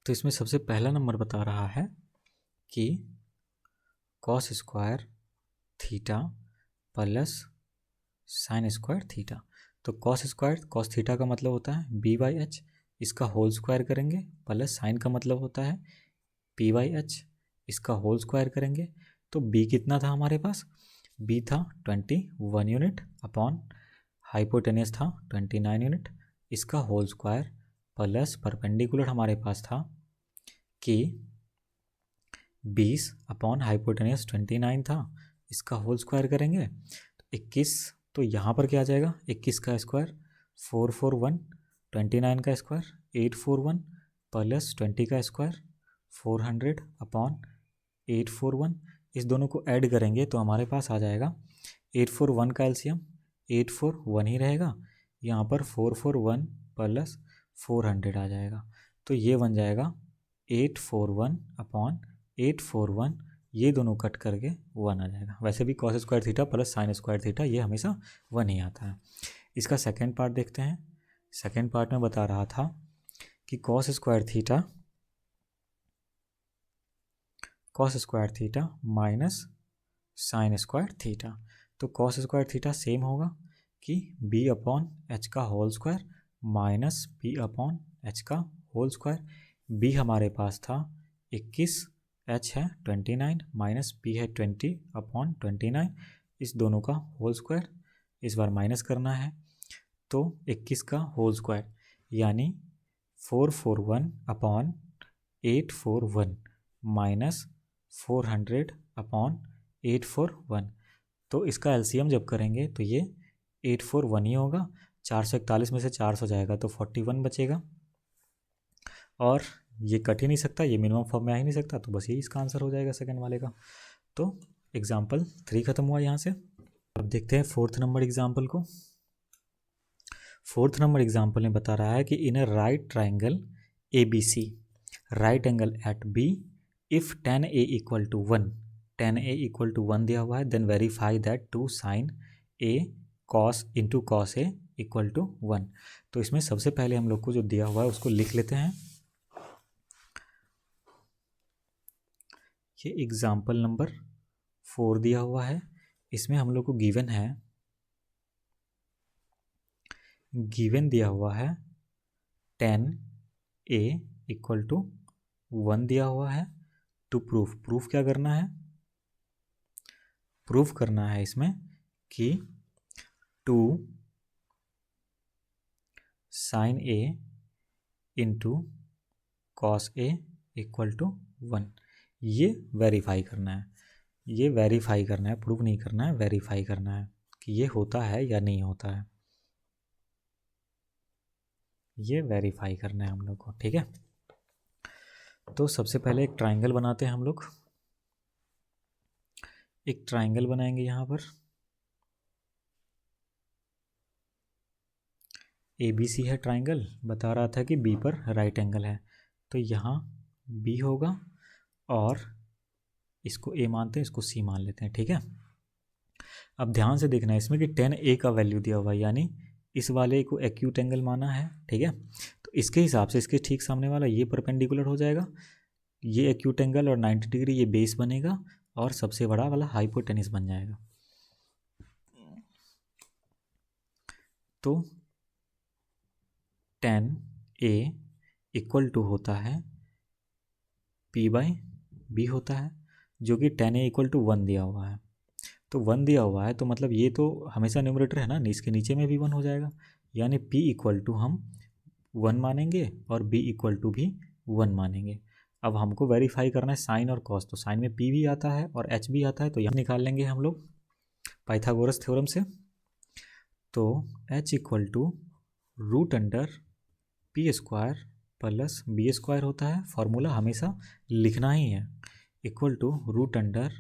तो इसमें सबसे पहला नंबर बता रहा है कि cos square theta plus sign square theta. तो कॉस स्क्वायर, कॉस थीटा का मतलब होता है बी बाई एच, इसका होल स्क्वायर करेंगे, प्लस साइन का मतलब होता है पी बाई एच, इसका होल स्क्वायर करेंगे। तो बी कितना था हमारे पास, बी था 21 यूनिट अपॉन हाइपोटेनियस था 29 यूनिट, इसका होल स्क्वायर प्लस परपेंडिकुलर हमारे पास था कि 20 अपॉन हाइपोटेनियस 29 था, इसका होल स्क्वायर करेंगे तो 21। तो यहाँ पर क्या आ जाएगा, 21 का स्क्वायर 441, 29 का स्क्वायर 841 प्लस 20 का स्क्वायर 400 अपॉन 841। इस दोनों को ऐड करेंगे तो हमारे पास आ जाएगा 841 का एलसीएम 841 ही रहेगा, यहाँ पर 441 प्लस 400 आ जाएगा, तो ये बन जाएगा 841 अपॉन 841, ये दोनों कट करके 1 आ जाएगा। वैसे भी cos square theta plus sign square theta ये हमेशा 1 ही आता है। इसका सेकेंड पार्ट देखते हैं। सेकेंड पार्ट में बता रहा था कि cos square theta minus sine square theta. तो कॉस स्क्वायर थीटा सेम होगा कि बी अपॉन एच का whole square minus B upon H का होल स्क्वायर। बी हमारे पास था 21, एच है 29 माइनस बी है 20 अपॉन 29, इस दोनों का होल स्क्वायर इस बार माइनस करना है, तो 21 का होल स्क्वायर यानी 441 अपॉन 841 माइनस 400 अपॉन 841। तो इसका एलसीएम जब करेंगे तो ये 841 ही होगा, 441 में से 400 जाएगा तो 41 बचेगा, और ये कट ही नहीं सकता, ये मिनिमम फॉर्म में आ ही नहीं सकता, तो बस यही इसका आंसर हो जाएगा सेकंड वाले का। तो एग्जाम्पल 3 खत्म हुआ यहाँ से। अब देखते हैं फोर्थ नंबर एग्जाम्पल को। फोर्थ नंबर एग्जाम्पल में बता रहा है कि in a right triangle A B C, right angle at B, if tan a equal to 1, tan a equal to 1 दिया हुआ है, then verify that 2 sin a cos into cos a equal to 1। तो इसमें सबसे पहले हम लोग को जो दिया हुआ है उसको लिख लेते हैं। ये एग्जाम्पल नंबर 4 दिया हुआ है, इसमें हम लोग को गिवन दिया हुआ है tan a इक्वल टू 1 दिया हुआ है। टू प्रूफ क्या करना है, प्रूफ करना है इसमें कि 2 sin a into cos a equal to 1, ये वेरीफाई करना है। ये वेरीफाई करना है, प्रूफ नहीं करना है, वेरीफाई करना है कि ये होता है या नहीं होता है। ये वेरीफाई करना है हम लोग को, ठीक है। तो सबसे पहले एक ट्राइंगल बनाते हैं हम लोग। एक ट्राइंगल बनाएंगे यहाँ पर, ABC है ट्राइंगल, बता रहा था कि B पर राइट एंगल है, तो यहाँ B होगा और इसको A मानते हैं, इसको C मान लेते हैं, ठीक है। अब ध्यान से देखना है इसमें कि 10A का वैल्यू दिया हुआ है, यानी इस वाले को एक्यूट एंगल माना है, ठीक है। तो इसके हिसाब से इसके ठीक सामने वाला ये परपेंडिकुलर हो जाएगा, ये एक्यूट एंगल और 90 डिग्री ये बेस बनेगा और सबसे बड़ा वाला हाइपोटेनिस बन जाएगा। तो 10A इक्वल टू होता है P/B होता है, जो कि 10A इक्वल टू 1 दिया हुआ है। तो 1 दिया हुआ है तो मतलब ये तो हमेशा न्यूमरेटर है ना, इसके नीचे में भी 1 हो जाएगा, यानी P इक्वल टू हम 1 मानेंगे और B इक्वल टू भी 1 मानेंगे। अब हमको वेरीफाई करना है साइन और कॉस, तो साइन में P भी आता है और H भी आता है, तो यहाँ निकाल लेंगे हम लोग पाइथागोरस थ्योरम से। तो H equal to root under P square plus B square होता है, फॉर्मूला हमेशा लिखना ही है, इक्वल टू रूट अंडर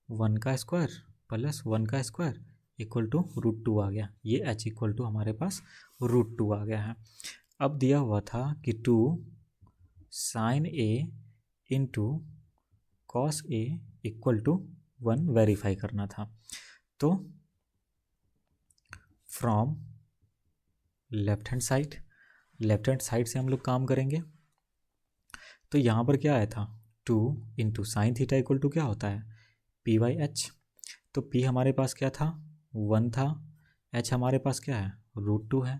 1 का स्क्वायर प्लस 1 का स्क्वायर इक्वल टू √2 आ गया। ये H इक्वल टू हमारे पास √2 आ गया है। अब दिया हुआ था कि 2 sine A into cos A equal to 1 verify करना था। तो फ्रॉम लेफ्ट हैंड साइड से हम लोग काम करेंगे। तो यहाँ पर क्या आया था, 2 into sine theta equal to क्या होता है P/H। तो P हमारे पास क्या था 1 था, H हमारे पास क्या है √2 है,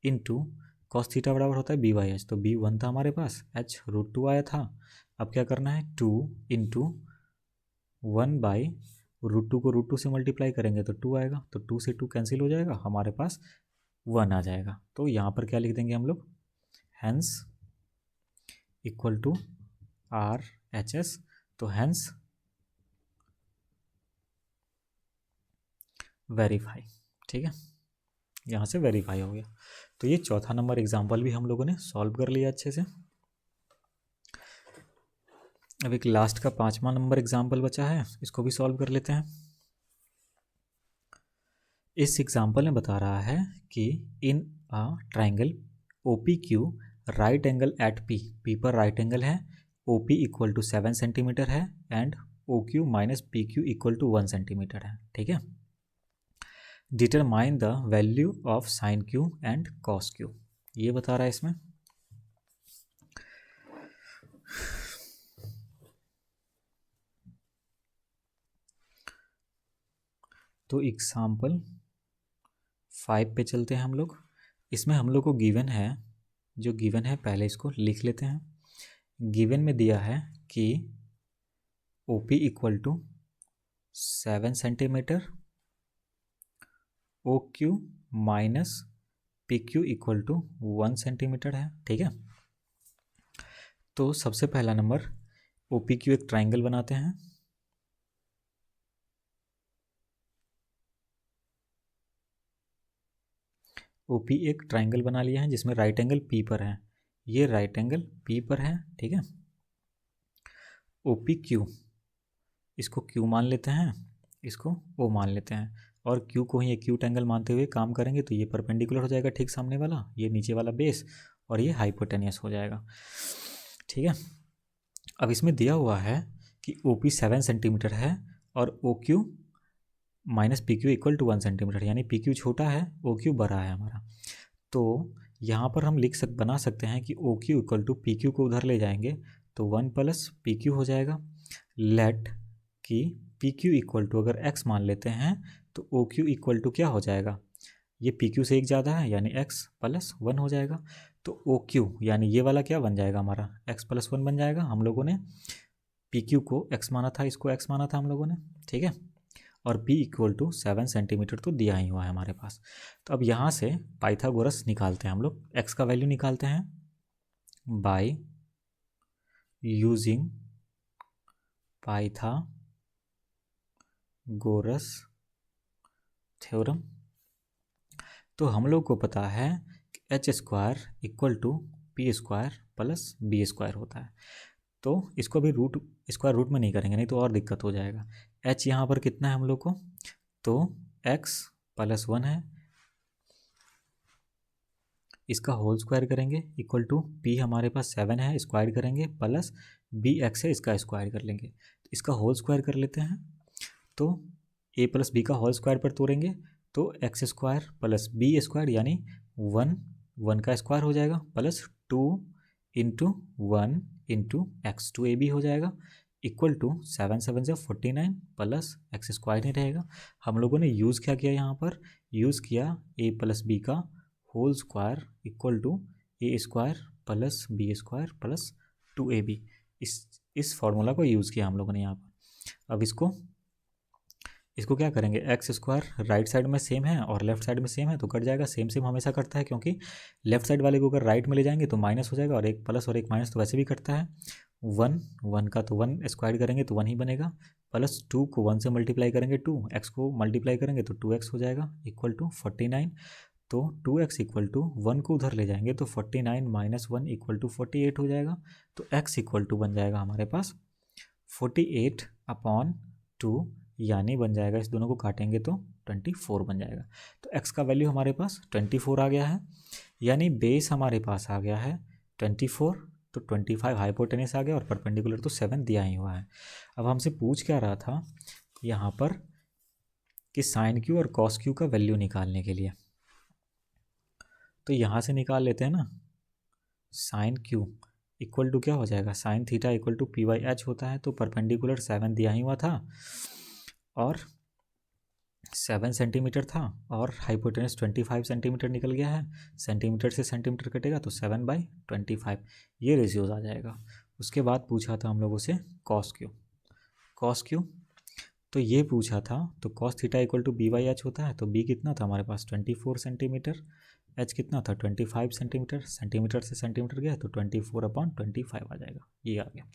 इंटू कॉस थीटा बराबर होता है B/H, तो B 1 था हमारे पास, H √2 आया था। अब क्या करना है 2 इंटू 1/√2 को √2 से मल्टीप्लाई करेंगे तो 2 आएगा, तो 2 से 2 कैंसिल हो जाएगा, हमारे पास 1 आ जाएगा। तो यहाँ पर क्या लिख देंगे हम लोग, हैंस इक्वल टू RHS। तो हैंस वेरीफाई, ठीक है, यहाँ से वेरीफाई हो गया। तो ये चौथा नंबर एग्जाम्पल भी हम लोगों ने सॉल्व कर लिया अच्छे से। अब एक लास्ट का 5वां नंबर एग्जाम्पल बचा है, इसको भी सॉल्व कर लेते हैं। इस एग्जाम्पल में बता रहा है कि in a triangle OPQ right angle at P पर राइट एंगल है, OP इक्वल टू 7 सेंटीमीटर है and OQ minus PQ equal to 1 centimetre है, ठीक है। Determine the value of sine Q and cos Q, ये बता रहा है इसमें। तो एग्जाम्पल 5 पे चलते हैं हम लोग। इसमें हम लोग को गिवन है, जो गिवन है पहले इसको लिख लेते हैं। गिवन में दिया है कि OP equal to 7 centimetre, OQ minus PQ equal to 1 centimetre है, ठीक है। तो सबसे पहला नंबर OPQ एक ट्राइंगल बनाते हैं। OP एक ट्राइंगल बना लिया है जिसमें राइट एंगल P पर है, ये राइट एंगल P पर है, ठीक है। OPQ इसको Q मान लेते हैं, इसको O मान लेते हैं, और Q को ही एक्यूट एंगल मानते हुए काम करेंगे तो ये परपेंडिकुलर हो जाएगा ठीक सामने वाला, ये नीचे वाला बेस, और ये हाइपोटेनियस हो जाएगा, ठीक है। अब इसमें दिया हुआ है कि OP 7 सेंटीमीटर है और OQ minus PQ equal to 1 centimetre, यानी PQ छोटा है OQ बड़ा है हमारा। तो यहाँ पर हम बना सकते हैं कि OQ इक्वल टू PQ को उधर ले जाएंगे तो 1 प्लस PQ हो जाएगा। लेट कि PQ इक्वल टू अगर x मान लेते हैं तो OQ इक्वल टू क्या हो जाएगा, ये PQ से एक ज़्यादा है यानी x प्लस 1 हो जाएगा। तो OQ यानी ये वाला क्या बन जाएगा हमारा x प्लस 1 बन जाएगा। हम लोगों ने PQ को x माना था, इसको x माना था हम लोगों ने, ठीक है। और P इक्वल टू 7 सेंटीमीटर तो दिया ही हुआ है हमारे पास। तो अब यहाँ से पाइथागोरस निकालते हैं हम लोग, x का वैल्यू निकालते हैं बाय यूजिंग पाइथागोरस थ्योरम। तो हम लोग को पता है कि H square equal to P square plus B square होता है। तो इसको अभी रूट स्क्वायर रूट में नहीं करेंगे, नहीं तो और दिक्कत हो जाएगा। एच यहाँ पर कितना है हम लोग को, तो एक्स प्लस 1 है, इसका होल स्क्वायर करेंगे इक्वल टू पी हमारे पास 7 है, स्क्वायर करेंगे प्लस बी एक्स है, इसका स्क्वायर कर लेंगे। तो इसका होल स्क्वायर कर लेते हैं, तो ए प्लस बी का होल स्क्वायर पर तोड़ेंगे तो X square plus B square यानी 1 का स्क्वायर हो जाएगा plus 2 into 1 into x 2ab हो जाएगा इक्वल टू 7 7 से 49 प्लस एक्स स्क्वायर नहीं रहेगा। हम लोगों ने यूज़ क्या किया, यहाँ पर यूज़ किया ए प्लस बी का whole square equal to A square plus B square plus 2ab। इस फॉर्मूला को यूज़ किया हम लोगों ने यहाँ पर। अब इसको क्या करेंगे, एक्स स्क्वायर राइट साइड में सेम है और लेफ्ट साइड में सेम है तो कट जाएगा, सेम सेम हमेशा करता है, क्योंकि लेफ्ट साइड वाले को अगर राइट में ले जाएंगे तो माइनस हो जाएगा, और एक प्लस और एक माइनस तो वैसे भी करता है। 1 का तो 1 स्क्वायर करेंगे तो 1 ही बनेगा, प्लस 2 को 1 से मल्टीप्लाई करेंगे 2, एक्स को मल्टीप्लाई करेंगे तो 2x हो जाएगा इक्वल टू 49। तो 2x इक्वल टू 1 को उधर ले जाएंगे तो 49 माइनस 1 इक्वल टू 48 हो जाएगा। तो x इक्वल टू बन जाएगा हमारे पास 48/2, यानी बन जाएगा, इस दोनों को काटेंगे तो 24 बन जाएगा। तो x का वैल्यू हमारे पास 24 आ गया है, यानी बेस हमारे पास आ गया है 24, तो 25 हाइपोटेनस आ गया और परपेंडिकुलर तो 7 दिया ही हुआ है। अब हमसे पूछ क्या रहा था यहाँ पर कि साइन क्यू और कॉस क्यू का वैल्यू निकालने के लिए, तो यहाँ से निकाल लेते हैं ना। साइन क्यू इक्वल टू क्या हो जाएगा, sine theta equal to P by H होता है, तो परपेंडिकुलर 7 दिया ही हुआ था और 7 सेंटीमीटर था और हाइपोटेनस 25 सेंटीमीटर निकल गया है, सेंटीमीटर से सेंटीमीटर कटेगा तो 7/25 ये रेशियोज आ जाएगा। उसके बाद पूछा था हम लोगों से कॉस क्यू तो ये पूछा था, तो cos theta equal to B by H होता है, तो बी कितना था हमारे पास 24 सेंटीमीटर, एच कितना था 25 सेंटीमीटर, सेंटीमीटर से सेंटीमीटर गया तो 24/25 आ जाएगा, ये आ गया।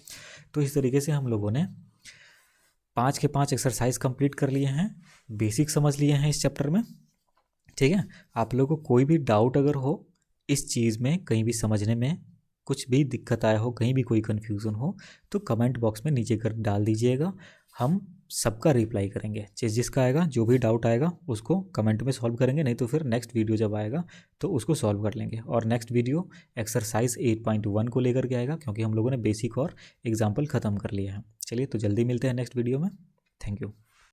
तो इस तरीके से हम लोगों ने 5 के 5 एक्सरसाइज कंप्लीट कर लिए हैं, बेसिक समझ लिए हैं इस चैप्टर में। ठीक है, आप लोगों को कोई भी डाउट अगर हो इस चीज़ में, कहीं भी समझने में कुछ भी दिक्कत आया हो, कहीं भी कोई कन्फ्यूज़न हो, तो कमेंट बॉक्स में नीचे कर डाल दीजिएगा, हम सबका रिप्लाई करेंगे। जिसका आएगा, जो भी डाउट आएगा उसको कमेंट में सॉल्व करेंगे, नहीं तो फिर नेक्स्ट वीडियो जब आएगा तो उसको सॉल्व कर लेंगे। और नेक्स्ट वीडियो एक्सरसाइज 8.1 को लेकर के आएगा, क्योंकि हम लोगों ने बेसिक और एग्जाम्पल ख़त्म कर लिया है। चलिए, तो जल्दी मिलते हैं नेक्स्ट वीडियो में। Thank you.